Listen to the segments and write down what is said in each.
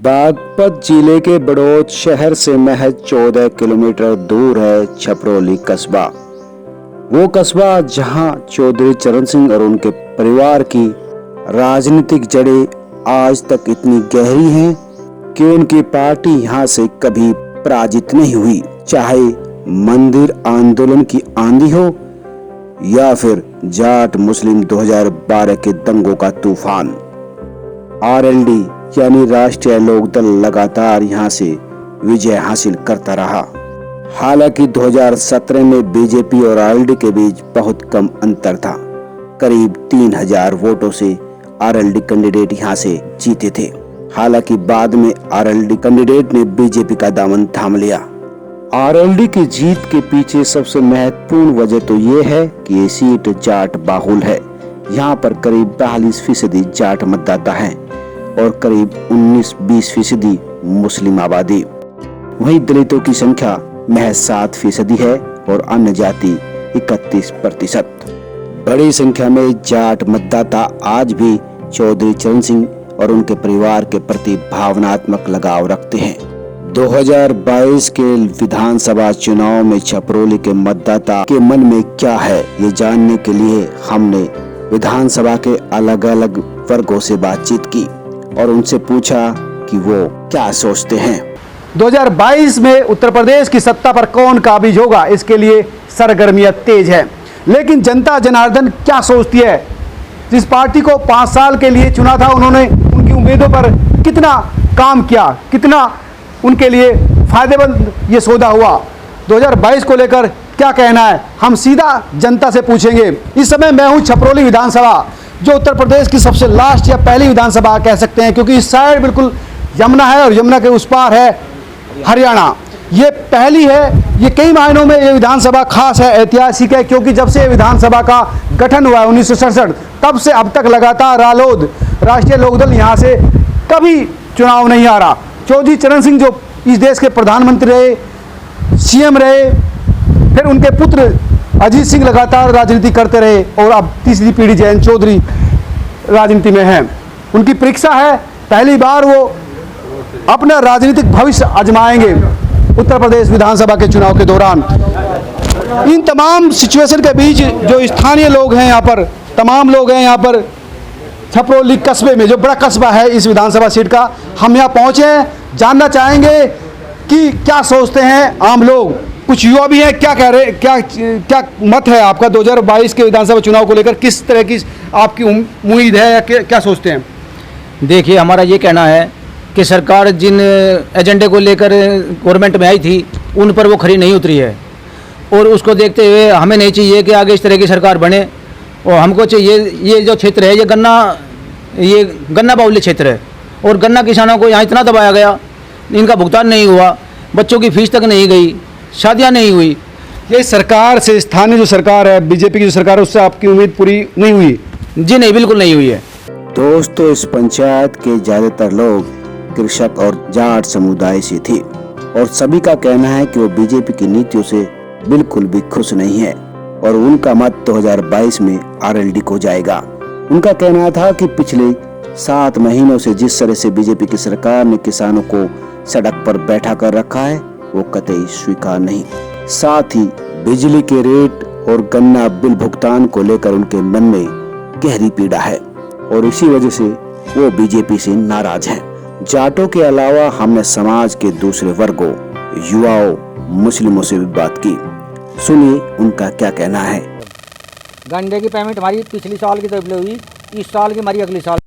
बागपत जिले के बड़ौद शहर से महज 14 किलोमीटर दूर है छपरौली कस्बा। वो कस्बा जहां चौधरी चरण सिंह और उनके परिवार की राजनीतिक जड़ें आज तक इतनी गहरी हैं कि उनकी पार्टी यहां से कभी पराजित नहीं हुई, चाहे मंदिर आंदोलन की आंधी हो या फिर जाट मुस्लिम 2012 के दंगों का तूफान। आरएलडी यानी राष्ट्रीय लोकदल लगातार यहां से विजय हासिल करता रहा। हालांकि 2017 में बीजेपी और आरएलडी के बीच बहुत कम अंतर था। करीब 3000 वोटों से आरएलडी कैंडिडेट यहां से जीते थे। हालांकि बाद में आरएलडी कैंडिडेट ने बीजेपी का दामन थाम लिया। आरएलडी की जीत के पीछे सबसे महत्वपूर्ण वजह तो ये है कि ये सीट जाट बाहुल है। यहाँ पर करीब 42% जाट मतदाता हैं और करीब 19-20% मुस्लिम आबादी। वहीं दलितों की संख्या महज 7% है और अन्य जाति 31%। बड़ी संख्या में जाट मतदाता आज भी चौधरी चरण सिंह और उनके परिवार के प्रति भावनात्मक लगाव रखते हैं। 2022 के विधानसभा चुनाव में छपरौली के मतदाता के मन में क्या है, ये जानने के लिए हमने विधानसभा के अलग अलग वर्गों से बातचीत की और उनसे पूछा कि वो क्या सोचते हैं। 2022 में उत्तर प्रदेश की सत्ता पर कौन काबिज होगा, इसके लिए सरगर्मियां तेज है। लेकिन जनता जनार्दन क्या सोचती है? जिस पार्टी को 5 साल के लिए चुना था, उन्होंने उनकी उम्मीदों पर कितना काम किया, कितना उनके लिए फायदेमंद ये सौदा हुआ, 2022 को लेकर क्या कहना है, हम सीधा जनता से पूछेंगे। इस समय मैं हूँ छपरौली विधानसभा, जो उत्तर प्रदेश की सबसे लास्ट या पहली विधानसभा कह सकते हैं, क्योंकि इस साइड बिल्कुल यमुना है और यमुना के उस पार है हरियाणा। ये पहली है। ये कई मायनों में ये विधानसभा खास है, ऐतिहासिक है, क्योंकि जब से विधानसभा का गठन हुआ है 1967, तब से अब तक लगातार रालोद राष्ट्रीय लोकदल यहाँ से कभी चुनाव नहीं आ रहा। चौधरी चरण सिंह जो इस देश के प्रधानमंत्री रहे, सीएम रहे, फिर उनके पुत्र अजीत सिंह लगातार राजनीति करते रहे और अब तीसरी पीढ़ी जयंत चौधरी राजनीति में हैं। उनकी परीक्षा है, पहली बार वो अपना राजनीतिक भविष्य आजमाएंगे उत्तर प्रदेश विधानसभा के चुनाव के दौरान। इन तमाम सिचुएशन के बीच जो स्थानीय लोग हैं यहाँ पर, तमाम लोग हैं यहाँ पर छपरौली कस्बे में, जो बड़ा कस्बा है इस विधानसभा सीट का, हम यहाँ पहुँचे हैं, जानना चाहेंगे कि क्या सोचते हैं आम लोग। कुछ युवा भी हैं, क्या कह रहे, क्या मत है आपका 2022 के विधानसभा चुनाव को लेकर? किस तरह की आपकी उम्मीद है या क्या सोचते हैं? देखिए, हमारा ये कहना है कि सरकार जिन एजेंडे को लेकर गवर्नमेंट में आई थी, उन पर वो खरी नहीं उतरी है और उसको देखते हुए हमें नहीं चाहिए कि आगे इस तरह की सरकार बने। और हमको चाहिए, ये जो क्षेत्र है ये गन्ना बाहुल्य क्षेत्र है और गन्ना किसानों को यहाँ इतना दबाया गया, इनका भुगतान नहीं हुआ, बच्चों की फीस तक नहीं गई, शादियां नहीं हुई। ये सरकार से, स्थानीय जो सरकार है, बीजेपी की जो सरकार है, उससे आपकी उम्मीद पूरी नहीं हुई? जी नहीं, बिल्कुल नहीं हुई है। दोस्तों, इस पंचायत के ज्यादातर लोग कृषक और जाट समुदाय से थे और सभी का कहना है कि वो बीजेपी की नीतियों से बिल्कुल भी खुश नहीं है और उनका मत 2022 में आरएलडी को जाएगा। उनका कहना था कि पिछले 7 महीनों से जिस तरह से बीजेपी की सरकार ने किसानों को सड़क पर बैठा कर रखा है, वो कतई स्वीकार नहीं। साथ ही बिजली के रेट और गन्ना बिल भुगतान को लेकर उनके मन में गहरी पीड़ा है और इसी वजह से वो बीजेपी से नाराज हैं। जाटों के अलावा हमने समाज के दूसरे वर्गों, युवाओं, मुस्लिमों से भी बात की। सुनिए उनका क्या कहना है। गन्ने की पेमेंट हमारी पिछली साल की तब हुई, इस साल की हमारी अगले साल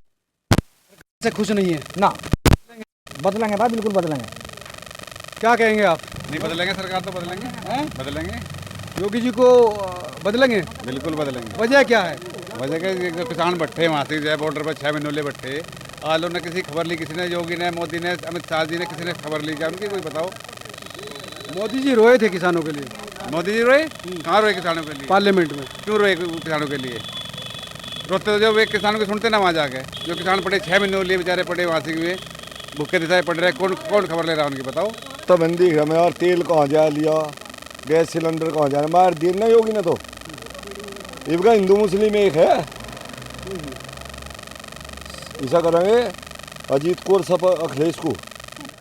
से खुश नहीं है ना। बदलेंगे भाई, बिल्कुल बदलेंगे। क्या कहेंगे आप? नहीं बदलेंगे, सरकार तो बदलेंगे, बदलेंगे। योगी जी को बदलेंगे? बिल्कुल बदलेंगे। वजह क्या है? वजह के किसान बैठे वहाँ से जय बॉर्डर पर 6 महीने बैठे, आज लोग ने किसी खबर ली, किसी ने योगी ने, मोदी ने, अमित शाह जी ने, किसी ने खबर ली क्या उनकी? कोई बताओ। मोदी जी रोए थे किसानों के लिए। मोदी जी रोए? कहाँ रोए किसानों के लिए? पार्लियामेंट में। क्यों रोए किसानों के लिए? रोते तो जो वे किसानों की सुनते ना वहाँ जाके, जो किसान पड़े 6 महीनों लिए बेचारे पड़े वहाँ से हुए, भूखे दिशाएं पड़ रहे, कौन खबर ले रहा है उनकी? बताओ। तो बंदी हमें और तेल कहाँ जा लिया, गैस सिलेंडर कहाँ जा, मार दिए ना योगी ने। तो इनका हिंदू मुस्लिम एक है, ऐसा करेंगे अजीत कौर सब अखिलेश को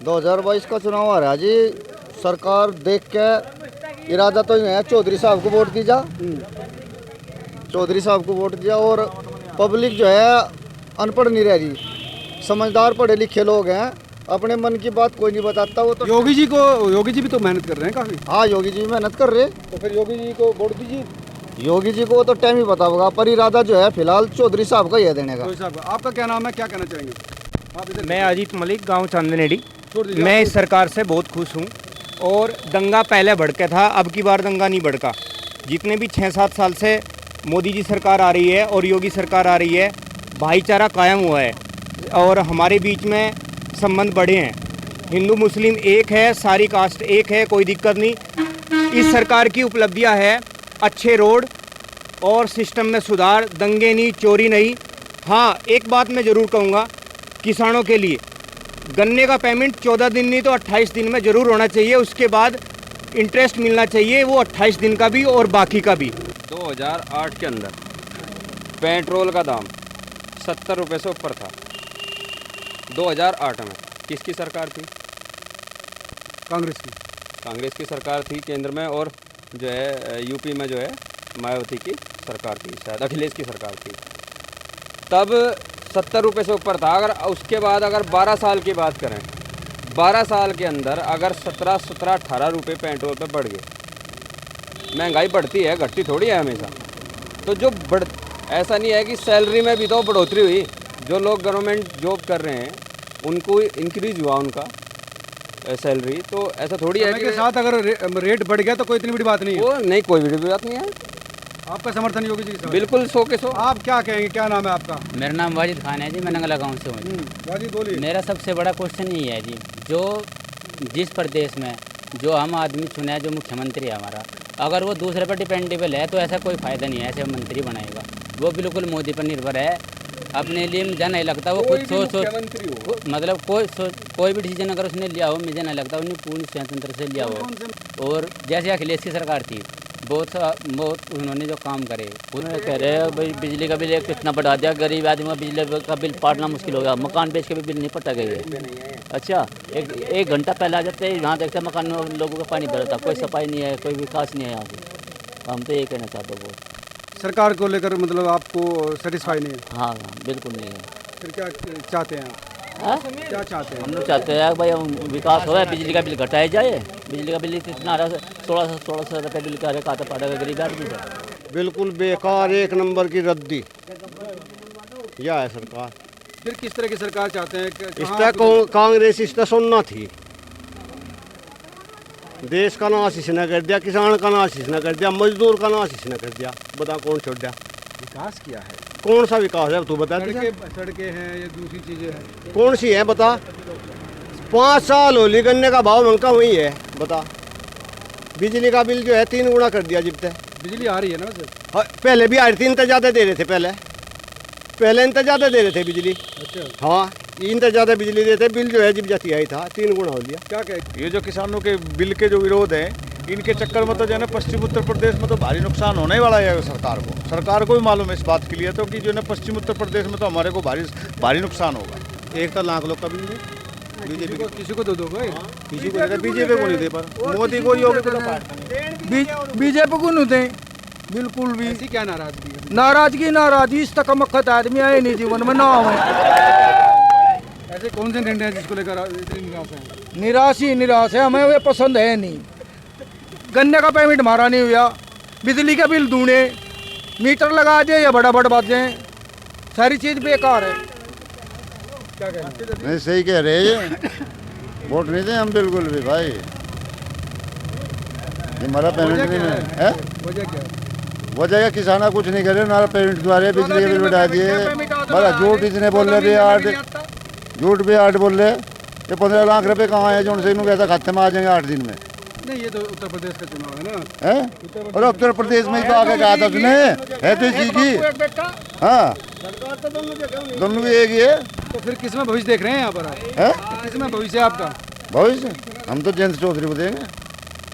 2022 का चुनाव आ रहा है जी। सरकार देख के इरादा तो ये है चौधरी साहब को वोट दीजा, चौधरी साहब को वोट दिया। और पब्लिक जो है अनपढ़ नहीं रह रही, समझदार पढ़े लिखे लोग हैं, अपने मन की बात कोई नहीं बताता। वो तो योगी जी भी तो मेहनत कर रहे हैं काफी। हाँ, योगी जी मेहनत कर रहे, तो फिर योगी जी को वोट दीजिए। योगी जी को तो टाइम ही पता होगा, पर इरादा जो है फिलहाल चौधरी साहब का ही है देने का। चौधरी साहब, आपका क्या नाम है, क्या कहना चाहेंगे आप? इधर मैं अजीत मलिक, गांव चांदनेड़ी। छोड़ दीजिए, मैं आप इस सरकार से बहुत खुश हूं। और दंगा पहले भड़का था, अब की बार दंगा नहीं भड़का। जितने भी 6-7 साल से मोदी जी सरकार आ रही है और योगी सरकार आ रही है, भाईचारा कायम हुआ है और हमारे बीच में संबंध बढ़े हैं। हिंदू मुस्लिम एक है, सारी कास्ट एक है, कोई दिक्कत नहीं। इस सरकार की उपलब्धियां है अच्छे रोड और सिस्टम में सुधार, दंगे नहीं, चोरी नहीं। हाँ, एक बात मैं ज़रूर कहूँगा किसानों के लिए, गन्ने का पेमेंट 14 दिन नहीं तो 28 दिन में ज़रूर होना चाहिए। उसके बाद इंटरेस्ट मिलना चाहिए, वो 28 दिन का भी और बाकी का भी। 2008 के अंदर पेट्रोल का दाम 70 रुपये से ऊपर था। 2008 में किसकी सरकार थी? कांग्रेस की सरकार थी केंद्र में, और जो है यूपी में जो है मायावती की सरकार थी, शायद अखिलेश की सरकार थी। तब 70 रुपये से ऊपर था। अगर उसके बाद अगर 12 साल की बात करें, 12 साल के अंदर अगर 17-18 रुपये पेट्रोल पे बढ़ गए। महंगाई बढ़ती है, घटती थोड़ी है हमेशा। तो जो ऐसा नहीं है कि सैलरी में भी तो बढ़ोतरी हुई। जो लोग गवर्नमेंट जॉब कर रहे हैं उनको इंक्रीज हुआ उनका सैलरी। तो ऐसा थोड़ी है कि साथ अगर रेट बढ़ गया तो कोई इतनी बड़ी बात नहीं है। वो नहीं, कोई बड़ी बात नहीं है। आपका समर्थन योगी जी के साथ? बिल्कुल 100 के 100। आप क्या कहेंगे, क्या नाम है आपका? मेरा नाम वाजिद खान है जी, मैं नंगला गाँव से हूँ। वाजिद बोलिए। मेरा सबसे बड़ा क्वेश्चन ये है जी, जिस प्रदेश में जो हम आदमी चुना है, जो मुख्यमंत्री है हमारा, अगर वो दूसरे पर डिपेंडेबल है तो ऐसा कोई फ़ायदा नहीं है ऐसे मंत्री बनाएगा। वो बिल्कुल मोदी पर निर्भर है, अपने लिए मुझे नहीं लगता वो कुछ सोच मतलब कोई भी डिसीजन अगर उसने लिया हो, मुझे नहीं लगता उन्हें पूर्ण स्वतंत्र से लिया हो। और जैसे अखिलेश की सरकार थी, बहुत उन्होंने जो काम करे, उन्होंने कह रहे हैं भाई बिजली का बिल एक कितना बढ़ा दिया, गरीब आदमी का बिजली का बिल पाटना मुश्किल हो गया, मकान बेच के भी बिल नहीं पटा गया। अच्छा, एक घंटा पहले आ जाते हैं, यहाँ देखते हैं मकान में लोगों का पानी भरा था, कोई सफाई नहीं है, कोई विकास नहीं है यहाँ से। हम तो ये कहना चाहते हैं, वो सरकार को लेकर मतलब आपको सेटिस्फाई नहीं है? हाँ, बिल्कुल नहीं है। फिर क्या चाहते हैं आप? क्या चाहते हैं? हम लोग चाहते हैं भाई विकास हो रहा है, बिजली का बिल घटाया जाए। बिजली का बिल कितना आ रहा है? 1600 रुपये बिल का खाता पड़ेगा गरीब आदमी का। बिल्कुल बेकार, एक नंबर की रद्दी यह है सरकार। फिर किस तरह की सरकार चाहते हैं? इसका कांग्रेस इसका सुनना थी। देश का नाश इसने कर दिया, किसान का नाश इसने कर दिया, मजदूर का नाश इसने कर दिया। बता कौन छोड़ दिया? विकास किया है? कौन सा विकास है तू बता। सड़कें हैं या दूसरी चीजें हैं? कौन सी है बता। 5 साल होली, गन्ने का भाव मंका हुई है बता। बिजली का बिल जो है 3 गुना कर दिया जितने। बिजली आ रही है ना वैसे? हाँ, पहले भी आ रही थी, इतना ज़्यादा दे रहे थे। पहले इतना ज़्यादा दे रहे थे बिजली। अच्छा। हाँ, इतना ज़्यादा बिजली देते, बिल जो है जब जाती आई था 3 गुना हो लिया। क्या कहे? ये जो किसानों के बिल के जो विरोध है, इनके चक्कर में तो जो है ना पश्चिम उत्तर प्रदेश में तो भारी नुकसान होने वाला है सरकार को भी मालूम है इस बात के लिए, तो कि जो है ना पश्चिम उत्तर प्रदेश में तो हमारे को भारी नुकसान होगा। 1 लाख लोग का बिल दे, बीजेपी को किसी को दो दोगे? किसी को देगा, बीजेपी को नहीं दे, पर मोदी को योगी को बीजेपी को नहीं दें बिल्कुल भी। ऐसी क्या नाराजगी है? नाराजगी इस तक मक्खत आदमी आए नहीं जीवन में ना हो। ऐसे कौन से निर्णय जिसको लेकर इतनी निराश है? निराश है, हमें वे पसंद है नहीं। गन्ने का पेमेंट हमारा नहीं हुआ, बिजली का बिल दूने, मीटर लगा दे या बड़ा बातें, सारी चीज़ बेकार है। क्या कहना? नहीं, सही कह रहे हैं। वोट नहीं दें हम बिल्कुल भी भाई। हमारा पेमेंट नहीं है। वजह क्या है? वजह क्या, किसान कुछ नहीं करे ना, पेमेंट द्वारा बिजली के बिल बढ़ा दिए। बड़ा झूठ इसने बोल रहे थे, झूठ भी 8 बोल रहे। ये 15 लाख रुपए कहाँ है जो उनसे इन्होंने कहता खाते में आ जाएंगे 8 दिन में। नहीं, ये तो उत्तर प्रदेश का चुनाव है ना। है और उत्तर प्रदेश में ही तो आगे कहा था उसने, है तो इसी की। हाँ, दोनों भी एक ही है। तो फिर किस में भविष्य देख रहे हैं यहाँ पर आप? है किस में भविष्य है आपका? भविष्य हम तो जयंत चौधरी को देंगे।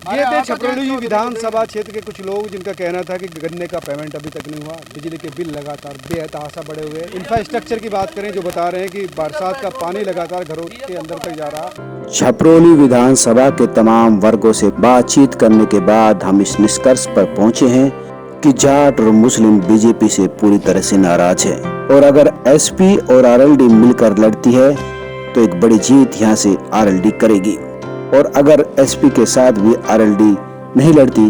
ये थे छपरौली विधानसभा क्षेत्र के कुछ लोग जिनका कहना था कि गन्ने का पेमेंट अभी तक नहीं हुआ, बिजली के बिल लगातार बेतहाशा बढ़े हुए। इंफ्रास्ट्रक्चर की बात करें जो बता रहे हैं कि बरसात का पानी लगातार घरों के अंदर तक जा रहा। छपरौली विधानसभा के तमाम वर्गों से बातचीत करने के बाद हम इस निष्कर्ष पर पहुंचे हैं कि जाट और मुस्लिम बीजेपी से पूरी तरह से नाराज है और अगर एसपी और आरएलडी मिलकर लड़ती है तो एक बड़ी जीत यहाँ से आरएलडी करेगी और अगर एसपी के साथ भी आरएलडी नहीं लड़ती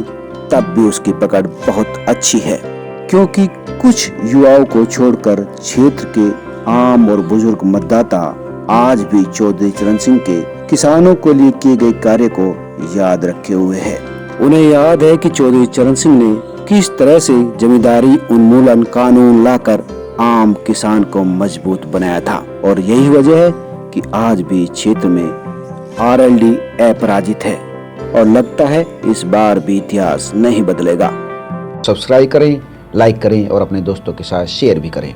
तब भी उसकी पकड़ बहुत अच्छी है, क्योंकि कुछ युवाओं को छोड़कर क्षेत्र के आम और बुजुर्ग मतदाता आज भी चौधरी चरण सिंह के किसानों के लिए किए गए कार्य को याद रखे हुए हैं। उन्हें याद है कि चौधरी चरण सिंह ने किस तरह से जमींदारी उन्मूलन कानून लाकर आम किसान को मजबूत बनाया था और यही वजह है कि आज भी क्षेत्र में आरएलडी अपराजित है और लगता है इस बार भी इतिहास नहीं बदलेगा। सब्सक्राइब करें, लाइक करें और अपने दोस्तों के साथ शेयर भी करें।